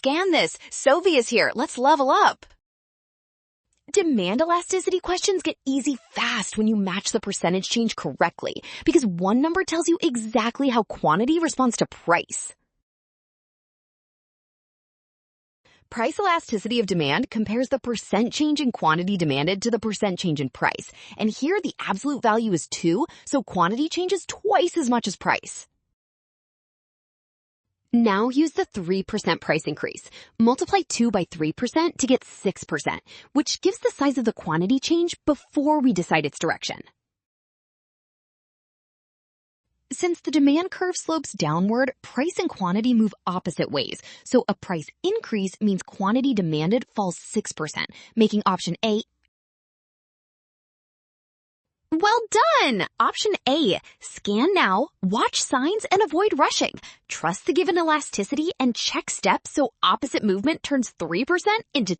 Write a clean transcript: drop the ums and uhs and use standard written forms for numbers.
scan this. Sovi is here. Let's level up. Demand elasticity questions get easy fast when you match the percentage change correctly, because one number tells you exactly how quantity responds to price. Price elasticity of demand compares the percent change in quantity demanded to the percent change in price. And here the absolute value is 2, so quantity changes twice as much as price. Now use the 3% price increase. Multiply 2 by 3% to get 6%, which gives the size of the quantity change before we decide its direction. Since the demand curve slopes downward, price and quantity move opposite ways. So a price increase means quantity demanded falls 6%, making option A. Well done! Option A. Scan now, watch signs, and avoid rushing. Trust the given elasticity and check steps so opposite movement turns 3% into